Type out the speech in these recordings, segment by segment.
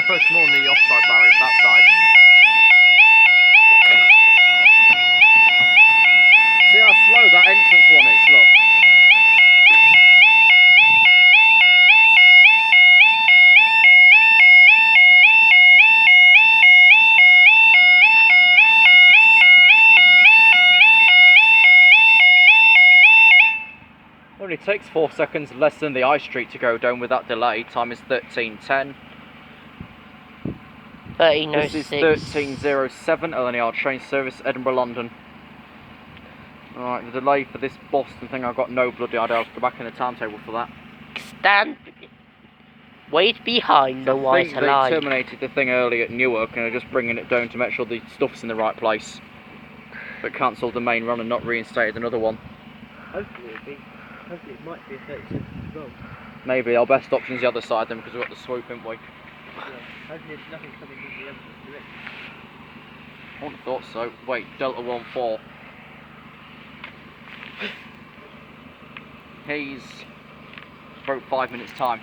to focus more on the offside barriers, that side. See how slow that entrance one is, look. It only takes 4 seconds less than the high street to go down with that delay. Time is 13:10. 13:06. This is 13:07 LNER train service, Edinburgh, London. Alright, the delay for this Boston thing, I've got no bloody idea. I'll go back in the timetable for that. Stand. Wait behind the white line. I think they terminated the thing early at Newark and are just bringing it down to make sure the stuff's in the right place. But cancelled the main run and not reinstated another one. Hopefully it might be a 30 seconds as well. Maybe our best option is the other side then, because we've got the swoop, haven't we? Yeah. Hopefully there's nothing coming in the other direction. I wouldn't have thought so. Wait, Delta 14. He's about 5 minutes time.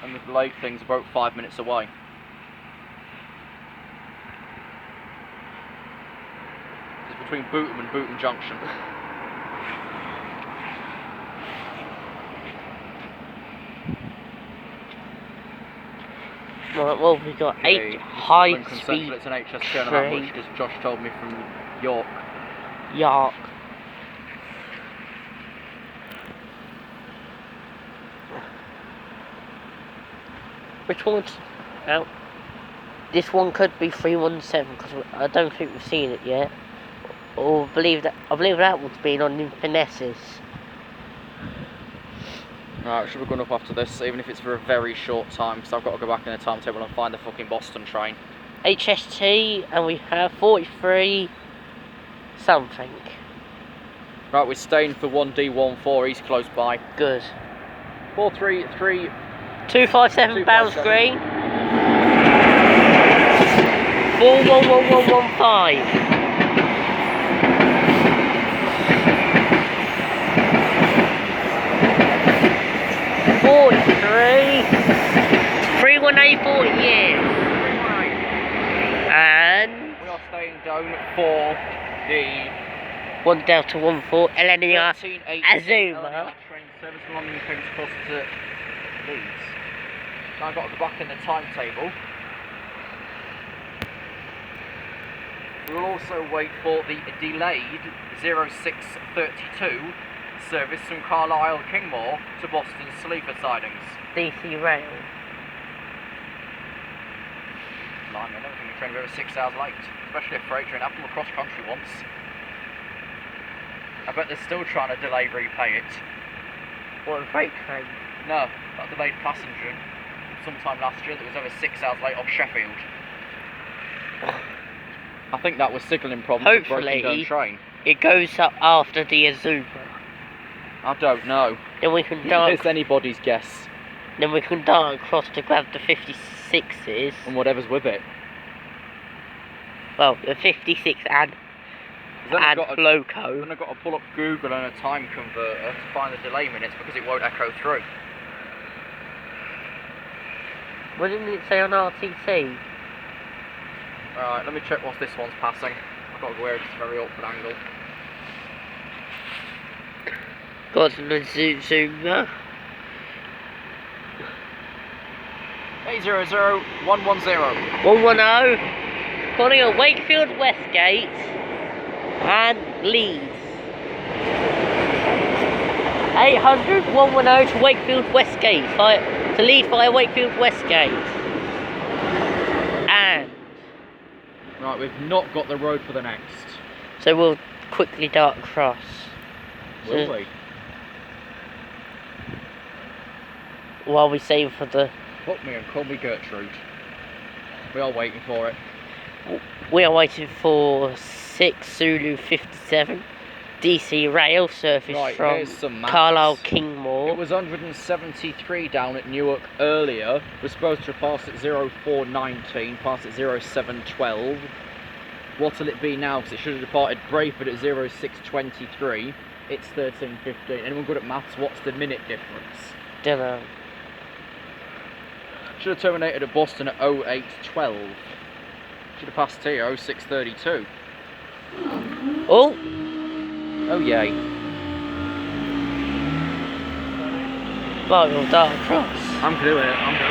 And the delayed thing's about 5 minutes away. It's between Bootham and Bootham Junction. Right, well, we've got 8 high-speed It's an HS turn on that much, because Josh told me from York. York. Which one's out? This one could be 317 because I don't think we've seen it yet. Or I believe that one's been on Infinesses. Right, should be going up after this, even if it's for a very short time, because I've got to go back in the timetable and find the fucking Boston train. HST, and we have 43 something. Right, we're staying for 1D14, he's close by. Good. 433 257 bounce green. 411115. 31840 years. And we are staying down for the 1 Delta 14 LNER AZUMA. Train service from London King's Cross to Leeds. Now I've got to go back in the timetable. We will also wait for the delayed 0632 service from Carlisle Kingmore to Boston Sleaford sidings. DC Rail. Blimey, I don't think the train was over 6 hours late, especially a freight train. I've come across country once. I bet they're still trying to delay repay it. What, a freight train? No, that delayed passenger sometime last year that was over 6 hours late off Sheffield. I think that was signalling problems with broken down train. It goes up after the AZUMA. I don't know. Then we can dart. It's anybody's guess. Then we can dart across to grab the 56s. And whatever's with it. Well, the 56 and Loco. Then I've got to pull up Google and a time converter to find the delay minutes because it won't echo through. What didn't it say on RTC? Alright, let me check whilst this one's passing. I've got to go where it's a very awkward angle. Got an AZUMA. 800 110. 110. Calling at Wakefield Westgate and Leeds. 800 110 to Wakefield Westgate. To Leeds via Wakefield Westgate. And right, we've not got the road for the next. So we'll quickly dart across. Will we? While we save for the... Fuck me and call me Gertrude. We are waiting for it. We are waiting for 6 Zulu 57 DC rail surface from Carlisle Kingmore. It was 173 down at Newark earlier. We're supposed to pass at 0419, pass at 0712. What'll it be now? Because it should have departed Brayford at 0623. It's 1315. Anyone good at maths? What's the minute difference? Dunno. Should have terminated at Boston at 08:12. Should have passed here 06:32. Oh! Oh yay. Right, we'll dart across. I'm doing it.